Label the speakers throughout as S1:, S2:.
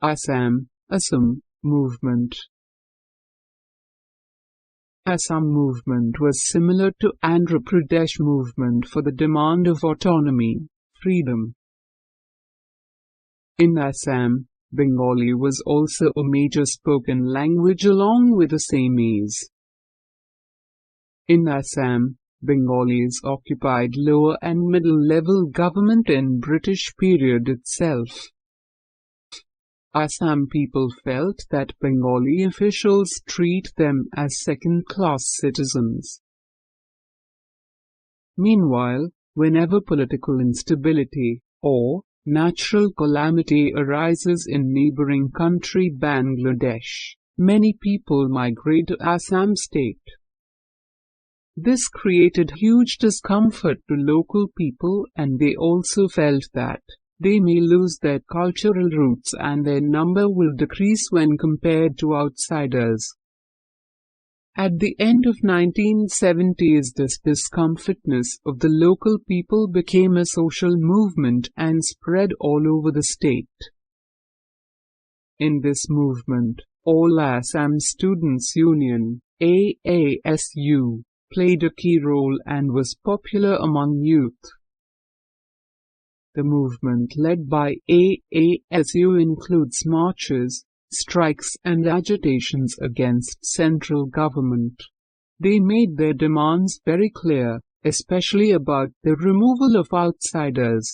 S1: Assam Movement. Assam Movement was similar to Andhra Pradesh movement for the demand of autonomy, freedom. In Assam, Bengali was also a major spoken language along with Assamese. In Assam, Bengalis occupied lower and middle-level government in British period itself. Assam people felt that Bengali officials treat them as second-class citizens. Meanwhile, whenever political instability or natural calamity arises in neighboring country Bangladesh, many people migrate to Assam state. This created huge discomfort to local people, and they also felt that they may lose their cultural roots and their number will decrease when compared to outsiders. At the end of 1970s, this discomfortness of the local people became a social movement and spread all over the state. In this movement, All Assam Students Union (AASU) played a key role and was popular among youth. The movement led by AASU includes marches, strikes and agitations against central government. They made their demands very clear, especially about the removal of outsiders.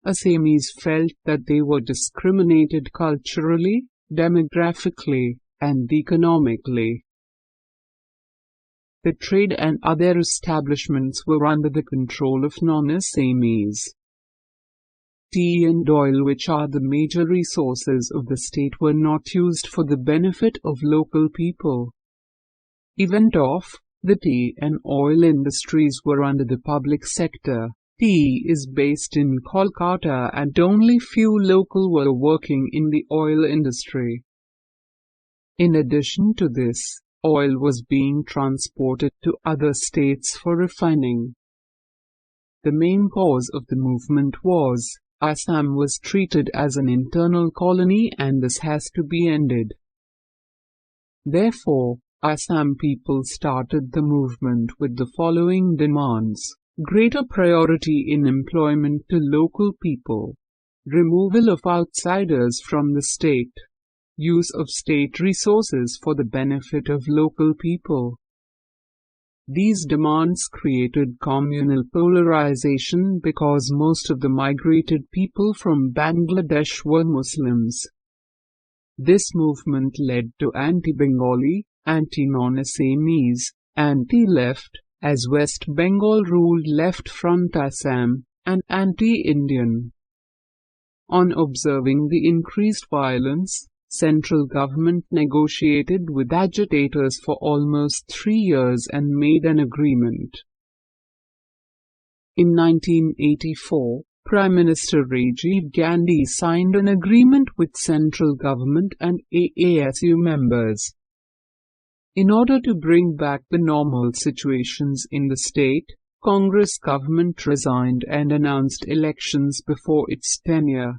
S1: Assamese felt that they were discriminated culturally, demographically, and economically. The trade and other establishments were under the control of non-Assamese. Tea and oil, which are the major resources of the state, were not used for the benefit of local people. Even though the tea and oil industries were under the public sector, tea is based in Kolkata and only few local were working in the oil industry. In addition to this, oil was being transported to other states for refining. The main cause of the movement was Assam was treated as an internal colony, and this has to be ended. Therefore, Assam people started the movement with the following demands: greater priority in employment to local people, removal of outsiders from the state, use of state resources for the benefit of local people. These demands created communal polarization because most of the migrated people from Bangladesh were Muslims. This movement led to anti-Bengali, anti-non-Assamese, anti-left, as West Bengal ruled Left Front Assam, and anti-Indian. On observing the increased violence, central government negotiated with agitators for almost 3 years and made an agreement. In 1984, Prime Minister Rajiv Gandhi signed an agreement with central government and AASU members. In order to bring back the normal situations in the state, Congress government resigned and announced elections before its tenure.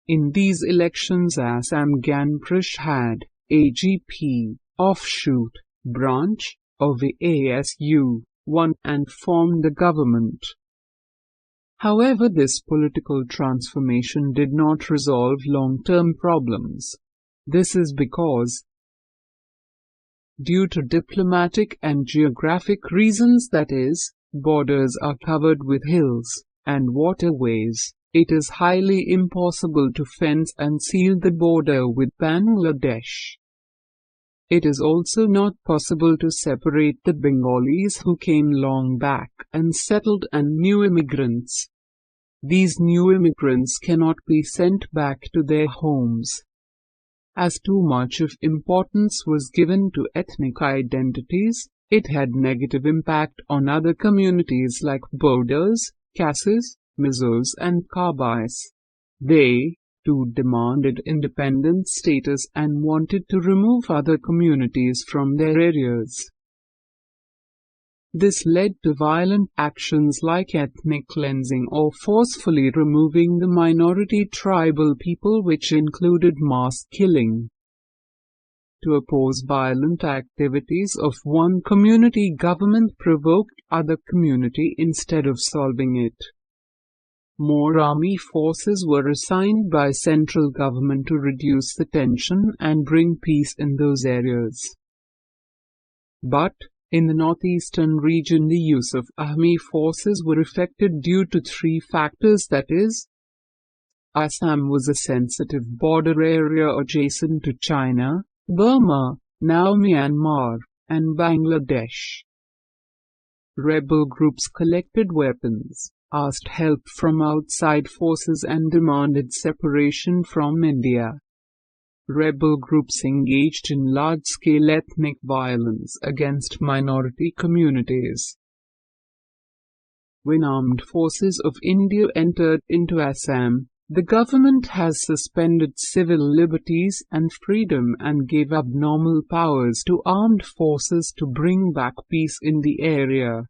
S1: In these elections, Assam Gan Prashad, AGP, offshoot, branch of AASU, won and formed the government. However, this political transformation did not resolve long-term problems. This is because, due to diplomatic and geographic reasons, that is, borders are covered with hills and waterways, it is highly impossible to fence and seal the border with Bangladesh. It is also not possible to separate the Bengalis who came long back and settled and new immigrants. These new immigrants cannot be sent back to their homes. As too much of importance was given to ethnic identities, it had negative impact on other communities like Bodhas, Khassis, Mizos and Kabais. They, too, demanded independent status and wanted to remove other communities from their areas. This led to violent actions like ethnic cleansing or forcefully removing the minority tribal people, which included mass killing. To oppose violent activities of one community, government provoked other community instead of solving it. More army forces were assigned by central government to reduce the tension and bring peace in those areas. But in the northeastern region, the use of army forces were effected due to three factors, that is, Assam was a sensitive border area adjacent to China, Burma, now Myanmar, and Bangladesh. Rebel groups collected weapons, asked help from outside forces, and demanded separation from India. Rebel groups engaged in large-scale ethnic violence against minority communities. When armed forces of India entered into Assam, the government has suspended civil liberties and freedom and gave abnormal powers to armed forces to bring back peace in the area.